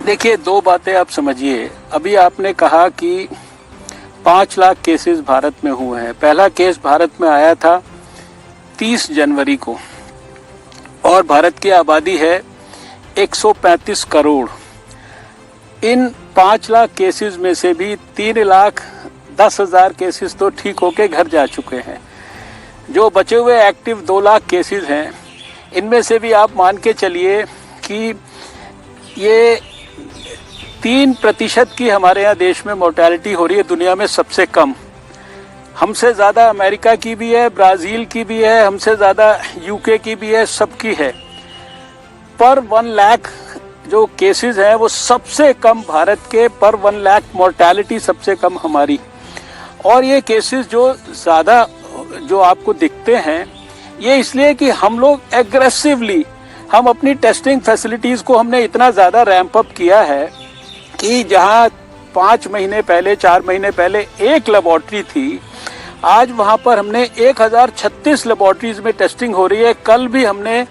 देखिए, दो बातें आप समझिए। अभी आपने कहा कि 5 लाख केसेस भारत में हुए हैं। पहला केस भारत में आया था 30 जनवरी को और भारत की आबादी है 135 करोड़। इन 5 लाख केसेस में से भी 3,10,000 केसेस तो ठीक होके घर जा चुके हैं। जो बचे हुए एक्टिव 2 लाख केसेस हैं, इनमें से भी आप मान के चलिए कि ये 3% की हमारे यहाँ देश में मोर्टेलिटी हो रही है, दुनिया में सबसे कम। हमसे ज़्यादा अमेरिका की भी है, ब्राज़ील की भी है, हमसे ज़्यादा यूके की भी है, सबकी है। पर 1 लाख जो केसेस हैं वो सबसे कम भारत के, पर 1 लाख मोर्टेलिटी सबसे कम हमारी। और ये केसेस जो ज़्यादा जो आपको दिखते हैं, ये इसलिए कि हम लोग एग्रेसिवली हम अपनी टेस्टिंग फैसिलिटीज़ को हमने इतना ज़्यादा रैंप अप किया है कि जहाँ 5 महीने पहले 4 महीने पहले एक लेबॉर्ट्री थी, आज वहाँ पर हमने 1036 लेबॉर्ट्रीज में टेस्टिंग हो रही है। कल भी हमने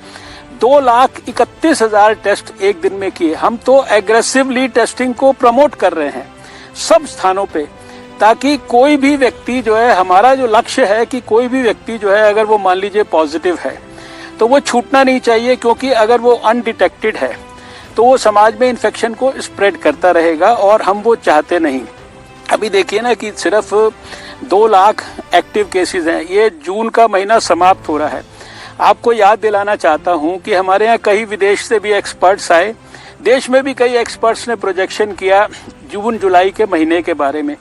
2,31,000 टेस्ट एक दिन में किए। हम तो एग्रेसिवली टेस्टिंग को प्रमोट कर रहे हैं सब स्थानों पे, ताकि कोई भी व्यक्ति जो है, हमारा जो लक्ष्य है कि कोई भी व्यक्ति जो है अगर वो मान लीजिए पॉजिटिव है तो वो छूटना नहीं चाहिए, क्योंकि अगर वो अनडिटेक्टेड है तो वो समाज में इन्फेक्शन को स्प्रेड करता रहेगा और हम वो चाहते नहीं। अभी देखिए ना कि सिर्फ 2 लाख एक्टिव केसेस हैं। ये जून का महीना समाप्त हो रहा है। आपको याद दिलाना चाहता हूं कि हमारे यहाँ कई विदेश से भी एक्सपर्ट्स आए, देश में भी कई एक्सपर्ट्स ने प्रोजेक्शन किया जून जुलाई के महीने के बारे में।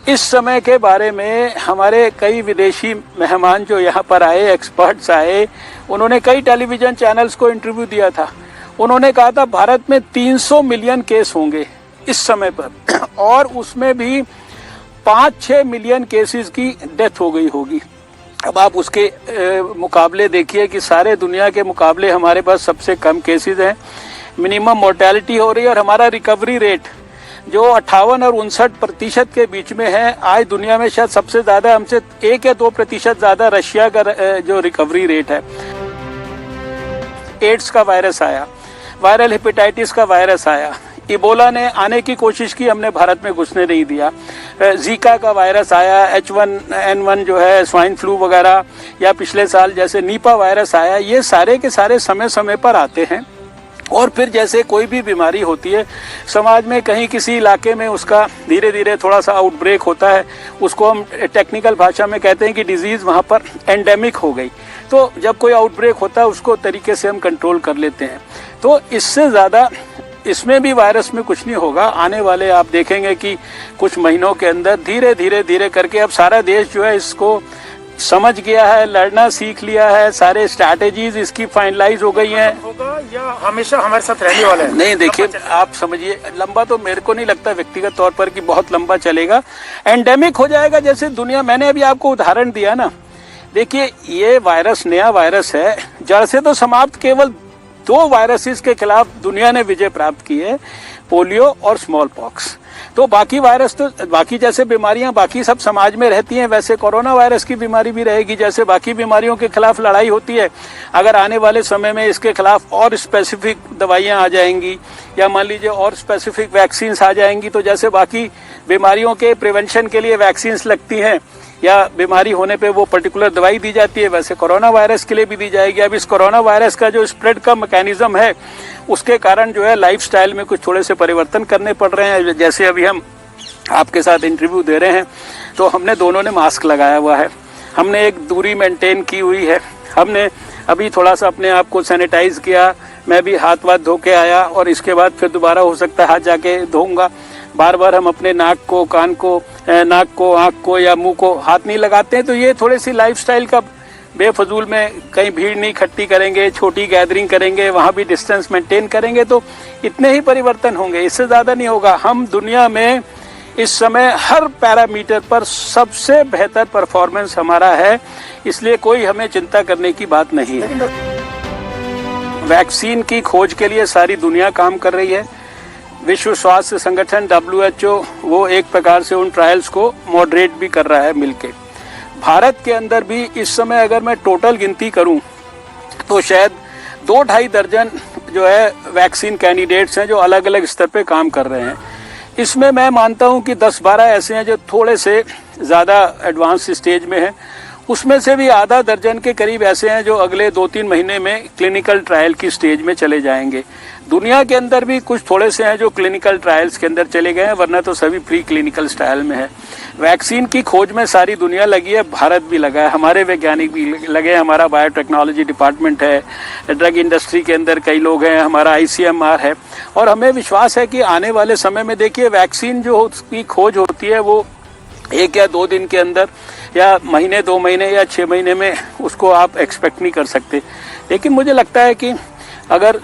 इस समय के बारे में हमारे कई विदेशी मेहमान जो यहाँ पर आए, एक्सपर्ट्स आए, उन्होंने कई टेलीविज़न चैनल्स को इंटरव्यू दिया था। उन्होंने कहा था भारत में 300 मिलियन केस होंगे इस समय पर, और उसमें भी 5-6 मिलियन केसेस की डेथ हो गई होगी। अब आप उसके मुकाबले देखिए कि सारे दुनिया के मुकाबले हमारे पास सबसे कम केसेस हैं, मिनिमम मोर्टेलिटी हो रही है, और हमारा रिकवरी रेट जो 58 और 59% के बीच में है। आज दुनिया में शायद सबसे ज़्यादा, हमसे 1 या 2% ज़्यादा रशिया का जो रिकवरी रेट है। एड्स का वायरस आया, वायरल हेपेटाइटिस का वायरस आया, इबोला ने आने की कोशिश की, हमने भारत में घुसने नहीं दिया। जीका का वायरस आया, H1N1 जो है, स्वाइन फ्लू वगैरह, या पिछले साल जैसे नीपा वायरस आया। ये सारे के सारे समय समय पर आते हैं। और फिर जैसे कोई भी बीमारी होती है समाज में, कहीं किसी इलाके में उसका धीरे धीरे थोड़ा सा आउटब्रेक होता है, उसको हम टेक्निकल भाषा में कहते हैं कि डिजीज़ वहाँ पर एंडेमिक हो गई। तो जब कोई आउटब्रेक होता है उसको तरीके से हम कंट्रोल कर लेते हैं। तो इससे ज़्यादा इसमें भी वायरस में कुछ नहीं होगा। आने वाले आप देखेंगे कि कुछ महीनों के अंदर धीरे धीरे धीरे करके अब सारा देश जो है इसको समझ गया है, लड़ना सीख लिया है, सारे स्ट्रैटेजीज इसकी फाइनलाइज हो गई हैं। होगा या हमेशा हमारे साथ रहने वाला है? नहीं, देखिए आप समझिए, लंबा तो मेरे को नहीं लगता व्यक्तिगत तौर पर कि बहुत लंबा चलेगा। एंडेमिक हो जाएगा जैसे दुनिया, मैंने अभी आपको उदाहरण दिया ना। देखिए, ये वायरस नया वायरस है, जड़ से तो समाप्त केवल 2 वायरसेस के खिलाफ दुनिया ने विजय प्राप्त की है, पोलियो और स्मॉल पॉक्स। तो बाकी वायरस तो, बाकी जैसे बीमारियां बाकी सब समाज में रहती हैं, वैसे कोरोना वायरस की बीमारी भी रहेगी। जैसे बाकी बीमारियों के खिलाफ लड़ाई होती है, अगर आने वाले समय में इसके खिलाफ और स्पेसिफिक दवाइयां आ जाएंगी, या मान लीजिए और स्पेसिफिक वैक्सीन आ जाएंगी, तो जैसे बाकी बीमारियों के प्रिवेंशन के लिए वैक्सीन लगती हैं या बीमारी होने पे वो पर्टिकुलर दवाई दी जाती है, वैसे कोरोना वायरस के लिए भी दी जाएगी। अब इस कोरोना वायरस का जो स्प्रेड का मैकेनिज्म है, उसके कारण जो है लाइफस्टाइल में कुछ थोड़े से परिवर्तन करने पड़ रहे हैं। जैसे अभी हम आपके साथ इंटरव्यू दे रहे हैं तो हमने दोनों ने मास्क लगाया हुआ है, हमने एक दूरी मेंटेन की हुई है, हमने अभी थोड़ा सा अपने आप को सैनिटाइज किया, मैं भी हाथ वाथ धो के आया, और इसके बाद फिर दोबारा हो सकता है हाथ जाके धोऊंगा। बार बार हम अपने नाक को, कान को, नाक को, आँख को या मुंह को हाथ नहीं लगाते हैं। तो ये थोड़ी सी लाइफस्टाइल का, बेफजूल में कहीं भीड़ नहीं इकट्ठी करेंगे, छोटी गैदरिंग करेंगे, वहाँ भी डिस्टेंस मेंटेन करेंगे, तो इतने ही परिवर्तन होंगे, इससे ज़्यादा नहीं होगा। हम दुनिया में इस समय हर पैरामीटर पर सबसे बेहतर परफॉर्मेंस हमारा है, इसलिए कोई हमें चिंता करने की बात नहीं है। वैक्सीन की खोज के लिए सारी दुनिया काम कर रही है। विश्व स्वास्थ्य संगठन WHO वो एक प्रकार से उन ट्रायल्स को मॉडरेट भी कर रहा है मिलके। भारत के अंदर भी इस समय अगर मैं टोटल गिनती करूं तो शायद 2-2.5 दर्जन जो है वैक्सीन कैंडिडेट्स हैं जो अलग अलग स्तर पे काम कर रहे हैं। इसमें मैं मानता हूं कि 10-12 ऐसे हैं जो थोड़े से ज़्यादा एडवांस स्टेज में हैं। उसमें से भी आधा दर्जन के करीब ऐसे हैं जो अगले 2-3 महीने में क्लिनिकल ट्रायल की स्टेज में चले जाएंगे। दुनिया के अंदर भी कुछ थोड़े से हैं जो क्लिनिकल ट्रायल्स के अंदर चले गए हैं, वरना तो सभी प्री क्लिनिकल ट्रायल में है। वैक्सीन की खोज में सारी दुनिया लगी है, भारत भी लगा है, हमारे वैज्ञानिक भी लगे हैं, हमारा बायोटेक्नोलॉजी डिपार्टमेंट है, ड्रग इंडस्ट्री के अंदर कई लोग हैं, हमारा ICMR है। और हमें विश्वास है कि आने वाले समय में देखिए वैक्सीन जो उसकी खोज होती है वो 1 या 2 दिन के अंदर या महीने 2 महीने या 6 महीने में उसको आप एक्सपेक्ट नहीं कर सकते। लेकिन मुझे लगता है कि अगर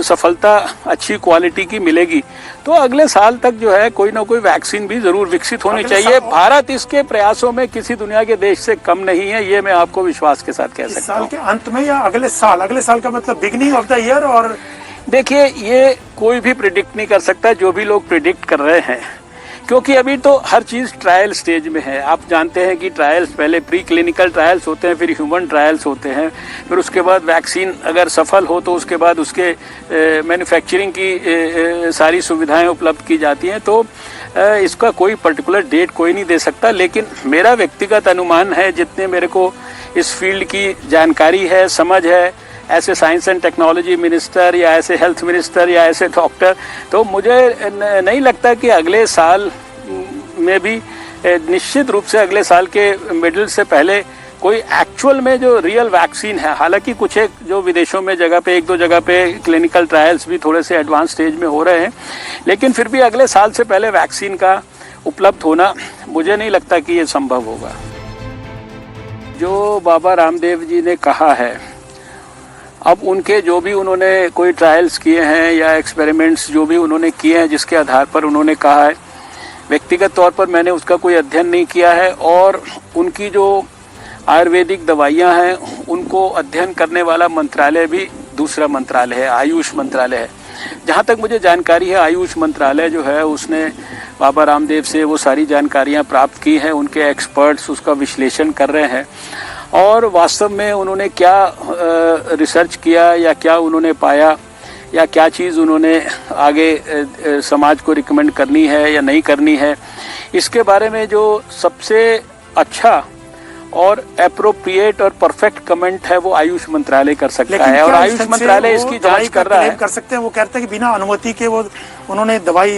सफलता अच्छी क्वालिटी की मिलेगी तो अगले साल तक जो है कोई ना कोई वैक्सीन भी जरूर विकसित होनी चाहिए। भारत इसके प्रयासों में किसी दुनिया के देश से कम नहीं है, ये मैं आपको विश्वास के साथ कह सकता हूँ। साल के अंत में या अगले साल का मतलब बिगिनिंग ऑफ द ईयर? और देखिए ये कोई भी प्रिडिक्ट नहीं कर सकता, जो भी लोग प्रिडिक्ट कर रहे हैं, क्योंकि अभी तो हर चीज़ ट्रायल स्टेज में है। आप जानते हैं कि ट्रायल्स पहले प्री क्लिनिकल ट्रायल्स होते हैं, फिर ह्यूमन ट्रायल्स होते हैं, फिर उसके बाद वैक्सीन अगर सफल हो तो उसके बाद उसके मैन्युफैक्चरिंग की सारी सुविधाएं उपलब्ध की जाती हैं। तो इसका कोई पर्टिकुलर डेट कोई नहीं दे सकता, लेकिन मेरा व्यक्तिगत अनुमान है, जितने मेरे को इस फील्ड की जानकारी है, समझ है, ऐसे साइंस एंड टेक्नोलॉजी मिनिस्टर या ऐसे हेल्थ मिनिस्टर या ऐसे डॉक्टर, तो मुझे नहीं लगता कि अगले साल में भी निश्चित रूप से अगले साल के मिडिल से पहले कोई एक्चुअल में जो रियल वैक्सीन है, हालांकि कुछ एक जो विदेशों में जगह पे 1-2 जगह पे क्लिनिकल ट्रायल्स भी थोड़े से एडवांस स्टेज में हो रहे हैं, लेकिन फिर भी अगले साल से पहले वैक्सीन का उपलब्ध होना मुझे नहीं लगता कि ये संभव होगा। जो बाबा रामदेव जी ने कहा है, अब उनके जो भी उन्होंने कोई ट्रायल्स किए हैं या एक्सपेरिमेंट्स जो भी उन्होंने किए हैं, जिसके आधार पर उन्होंने कहा है, व्यक्तिगत तौर पर मैंने उसका कोई अध्ययन नहीं किया है। और उनकी जो आयुर्वेदिक दवाइयां हैं उनको अध्ययन करने वाला मंत्रालय भी दूसरा मंत्रालय है, आयुष मंत्रालय है। जहाँ तक मुझे जानकारी है, आयुष मंत्रालय जो है उसने बाबा रामदेव से वो सारी जानकारियाँ प्राप्त की हैं, उनके एक्सपर्ट्स उसका विश्लेषण कर रहे हैं और वास्तव में उन्होंने क्या रिसर्च किया या क्या उन्होंने पाया या क्या चीज़ उन्होंने आगे समाज को रिकमेंड करनी है या नहीं करनी है, इसके बारे में जो सबसे अच्छा और एप्रोप्रिएट और परफेक्ट कमेंट है वो आयुष मंत्रालय कर सकता है। और आयुष मंत्रालय इसकी जांच कर रहा है। कर सकते हैं, वो कहते हैं कि बिना अनुमति के वो उन्होंने दवाई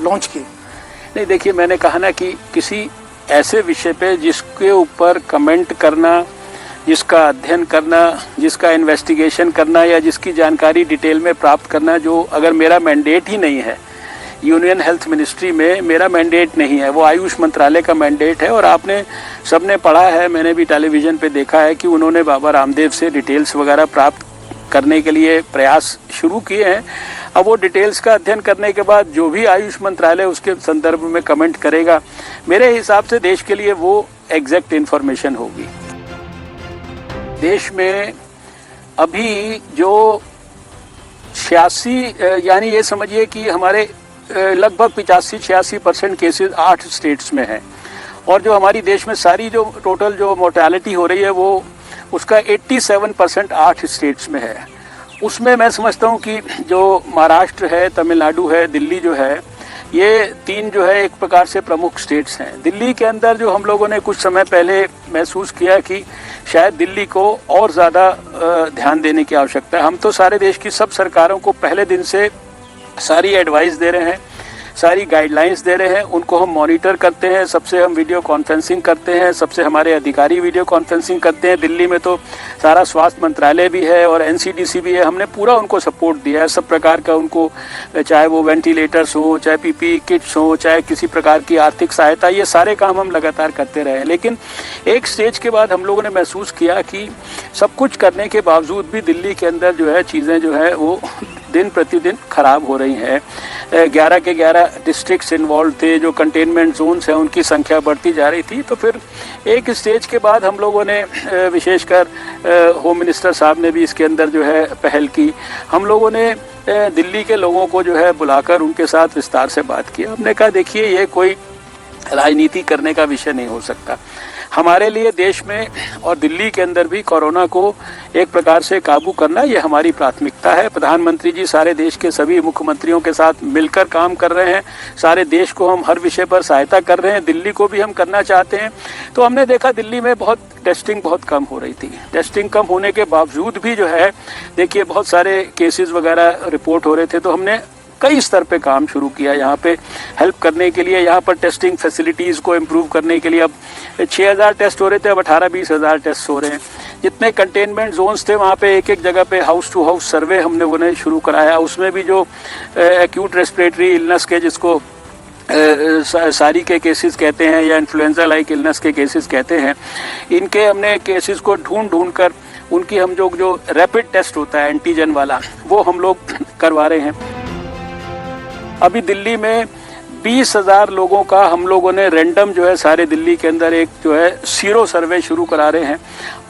लॉन्च की। नहीं, देखिए मैंने कहा ना कि किसी ऐसे विषय पे जिसके ऊपर कमेंट करना, जिसका अध्ययन करना, जिसका इन्वेस्टिगेशन करना या जिसकी जानकारी डिटेल में प्राप्त करना, जो अगर मेरा मैंडेट ही नहीं है, यूनियन हेल्थ मिनिस्ट्री में मेरा मैंडेट नहीं है, वो आयुष मंत्रालय का मैंडेट है। और आपने सबने पढ़ा है, मैंने भी टेलीविज़न पे देखा है कि उन्होंने बाबा रामदेव से डिटेल्स वगैरह प्राप्त करने के लिए प्रयास शुरू किए हैं। अब वो डिटेल्स का अध्ययन करने के बाद जो भी आयुष मंत्रालय उसके संदर्भ में कमेंट करेगा, मेरे हिसाब से देश के लिए वो एग्जैक्ट इन्फॉर्मेशन होगी। देश में अभी जो 86 यानी ये समझिए कि हमारे लगभग 85-86% केसेस 8 स्टेट्स में हैं और जो हमारी देश में सारी जो टोटल जो मोर्टेलिटी हो रही है वो उसका 87% 8 स्टेट्स में है। उसमें मैं समझता हूँ कि जो महाराष्ट्र है, तमिलनाडु है, दिल्ली जो है, ये 3 जो है एक प्रकार से प्रमुख स्टेट्स हैं। दिल्ली के अंदर जो हम लोगों ने कुछ समय पहले महसूस किया कि शायद दिल्ली को और ज़्यादा ध्यान देने की आवश्यकता है। हम तो सारे देश की सब सरकारों को पहले दिन से सारी एडवाइस दे रहे हैं, सारी गाइडलाइंस दे रहे हैं, उनको हम मॉनिटर करते हैं, सबसे हम वीडियो कॉन्फ्रेंसिंग करते हैं, सबसे हमारे अधिकारी वीडियो कॉन्फ्रेंसिंग करते हैं। दिल्ली में तो सारा स्वास्थ्य मंत्रालय भी है और NCDC भी है, हमने पूरा उनको सपोर्ट दिया है सब प्रकार का उनको, चाहे वो वेंटिलेटर्स हो, चाहे PPE किट्स हो, चाहे किसी प्रकार की आर्थिक सहायता, ये सारे काम हम लगातार करते रहे। लेकिन एक स्टेज के बाद हम लोगों ने महसूस किया कि सब कुछ करने के बावजूद भी दिल्ली के अंदर जो है चीज़ें जो है वो दिन प्रतिदिन खराब हो रही हैं। 11 के 11 डिस्ट्रिक्ट्स इन्वॉल्व थे, जो कंटेनमेंट जोन्स हैं उनकी संख्या बढ़ती जा रही थी। तो फिर एक स्टेज के बाद हम लोगों ने विशेषकर होम मिनिस्टर साहब ने भी इसके अंदर जो है पहल की। हम लोगों ने दिल्ली के लोगों को जो है बुलाकर उनके साथ विस्तार से बात की। हमने कहा देखिए ये कोई राजनीति करने का विषय नहीं हो सकता। हमारे लिए देश में और दिल्ली के अंदर भी कोरोना को एक प्रकार से काबू करना ये हमारी प्राथमिकता है। प्रधानमंत्री जी सारे देश के सभी मुख्यमंत्रियों के साथ मिलकर काम कर रहे हैं। सारे देश को हम हर विषय पर सहायता कर रहे हैं, दिल्ली को भी हम करना चाहते हैं। तो हमने देखा दिल्ली में टेस्टिंग बहुत कम हो रही थी। टेस्टिंग कम होने के बावजूद भी जो है देखिए बहुत सारे केसेस वगैरह रिपोर्ट हो रहे थे। तो हमने कई स्तर पे काम शुरू किया यहाँ पे हेल्प करने के लिए, यहाँ पर टेस्टिंग फैसिलिटीज़ को इम्प्रूव करने के लिए। अब 6000 टेस्ट हो रहे थे, अब 18-20 हज़ार टेस्ट हो रहे हैं। जितने कंटेनमेंट जोन्स थे वहाँ पे एक एक जगह पे हाउस टू हाउस सर्वे हमने उन्हें शुरू कराया। उसमें भी जो एक्यूट रेस्पिरेटरी इलनेस के जिसको सारी के केसेस कहते हैं या इन्फ्लुएंजा लाइक इलनेस के केसेस कहते हैं, इनके हमने केसेस को ढूंढ कर उनकी हम जो रैपिड टेस्ट होता है एंटीजन वाला वो हम लोग करवा रहे हैं। अभी दिल्ली में 20,000 लोगों का हम लोगों ने रैंडम जो है सारे दिल्ली के अंदर एक जो है सीरो सर्वे शुरू करा रहे हैं।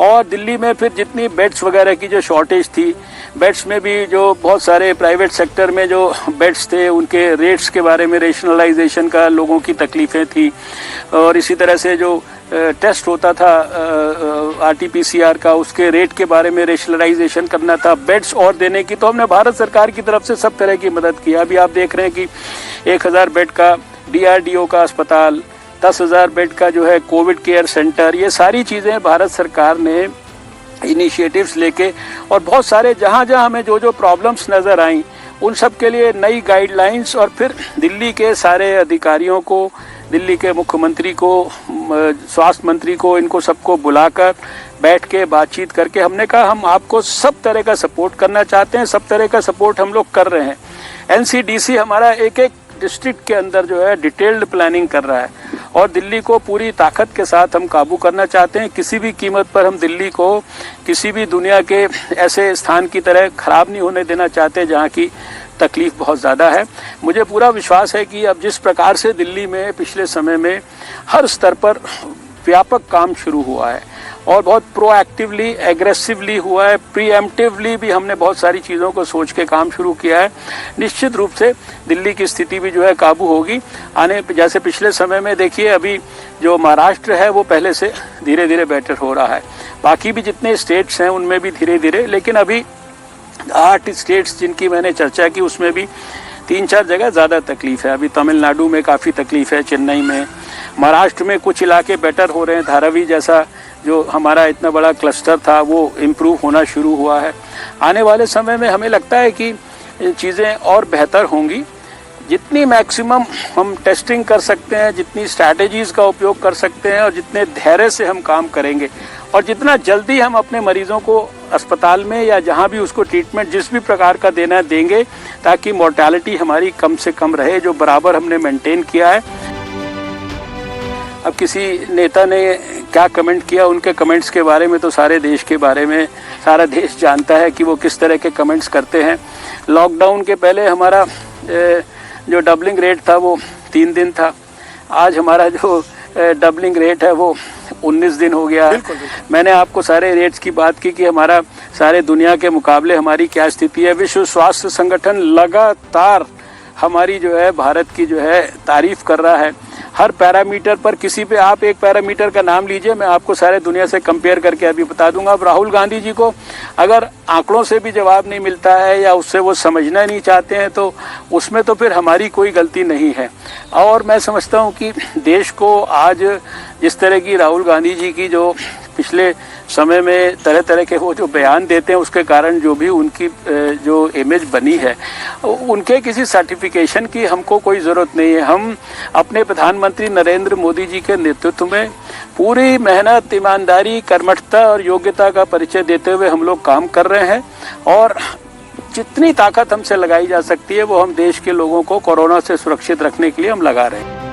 और दिल्ली में फिर जितनी बेड्स वगैरह की जो शॉर्टेज थी, बेड्स में भी जो बहुत सारे प्राइवेट सेक्टर में जो बेड्स थे उनके रेट्स के बारे में रेशनलाइजेशन का लोगों की तकलीफ़ें थी। और इसी तरह से जो टेस्ट होता था RT-PCR का, उसके रेट के बारे में रेशनलाइजेशन करना था, बेड्स और देने की। तो हमने भारत सरकार की तरफ से सब तरह की मदद की। अभी आप देख रहे हैं कि 1000 बेड का DRDO का अस्पताल, 10,000 बेड का जो है कोविड केयर सेंटर, ये सारी चीज़ें भारत सरकार ने इनिशिएटिव्स लेके और बहुत सारे जहाँ जहाँ हमें जो प्रॉब्लम्स नज़र आई उन सब के लिए नई गाइडलाइंस, और फिर दिल्ली के सारे अधिकारियों को, दिल्ली के मुख्यमंत्री को, स्वास्थ्य मंत्री को, इनको सबको बुलाकर बैठ के बातचीत करके हमने कहा हम आपको सब तरह का सपोर्ट करना चाहते हैं। सब तरह का सपोर्ट हम लोग कर रहे हैं। NCDC हमारा एक एक डिस्ट्रिक्ट के अंदर जो है डिटेल्ड प्लानिंग कर रहा है और दिल्ली को पूरी ताकत के साथ हम काबू करना चाहते हैं। किसी भी कीमत पर हम दिल्ली को किसी भी दुनिया के ऐसे स्थान की तरह खराब नहीं होने देना चाहते जहाँ की तकलीफ बहुत ज़्यादा है। मुझे पूरा विश्वास है कि अब जिस प्रकार से दिल्ली में पिछले समय में हर स्तर पर व्यापक काम शुरू हुआ है और बहुत प्रोएक्टिवली, एग्रेसिवली हुआ है, प्रीएम्प्टिवली भी हमने बहुत सारी चीज़ों को सोच के काम शुरू किया है, निश्चित रूप से दिल्ली की स्थिति भी जो है काबू होगी। जैसे पिछले समय में देखिए अभी जो महाराष्ट्र है वो पहले से धीरे धीरे बेटर हो रहा है। बाकी भी जितने स्टेट्स हैं उनमें भी धीरे धीरे, लेकिन अभी 8 स्टेट्स जिनकी मैंने चर्चा की उसमें भी 3-4 जगह ज़्यादा तकलीफ है। अभी तमिलनाडु में काफ़ी तकलीफ है, चेन्नई में, महाराष्ट्र में कुछ इलाके बेटर हो रहे हैं। धारावी जैसा जो हमारा इतना बड़ा क्लस्टर था वो इम्प्रूव होना शुरू हुआ है। आने वाले समय में हमें लगता है कि चीज़ें और बेहतर होंगी। जितनी मैक्सिमम हम टेस्टिंग कर सकते हैं, जितनी स्ट्रैटेजीज़ का उपयोग कर सकते हैं और जितने धैर्य से हम काम करेंगे और जितना जल्दी हम अपने मरीजों को अस्पताल में या जहाँ भी उसको ट्रीटमेंट जिस भी प्रकार का देना देंगे ताकि मोर्टेलिटी हमारी कम से कम रहे, जो बराबर हमने मेंटेन किया है। अब किसी नेता ने क्या कमेंट किया, उनके कमेंट्स के बारे में तो सारे देश के बारे में सारा देश जानता है कि वो किस तरह के कमेंट्स करते हैं। लॉकडाउन के पहले हमारा जो डबलिंग रेट था वो 3 दिन था। आज हमारा जो डबलिंग रेट है वो 19 दिन हो गया है। मैंने आपको सारे रेट्स की बात की कि हमारा सारे दुनिया के मुकाबले हमारी क्या स्थिति है। विश्व स्वास्थ्य संगठन लगातार हमारी जो है भारत की जो है तारीफ कर रहा है हर पैरामीटर पर। किसी पे आप एक पैरामीटर का नाम लीजिए, मैं आपको सारे दुनिया से कंपेयर करके अभी बता दूंगा। अब राहुल गांधी जी को अगर आंकड़ों से भी जवाब नहीं मिलता है या उससे वो समझना नहीं चाहते हैं तो उसमें तो फिर हमारी कोई गलती नहीं है। और मैं समझता हूँ कि देश को आज जिस तरह की राहुल गांधी जी की जो पिछले समय में तरह तरह के वो जो बयान देते हैं उसके कारण जो भी उनकी जो इमेज बनी है, उनके किसी सर्टिफिकेशन की हमको कोई ज़रूरत नहीं है। हम अपने प्रधानमंत्री नरेंद्र मोदी जी के नेतृत्व में पूरी मेहनत, ईमानदारी, कर्मठता और योग्यता का परिचय देते हुए हम लोग काम कर रहे हैं और जितनी ताकत हमसे लगाई जा सकती है वो हम देश के लोगों को कोरोना से सुरक्षित रखने के लिए हम लगा रहे हैं।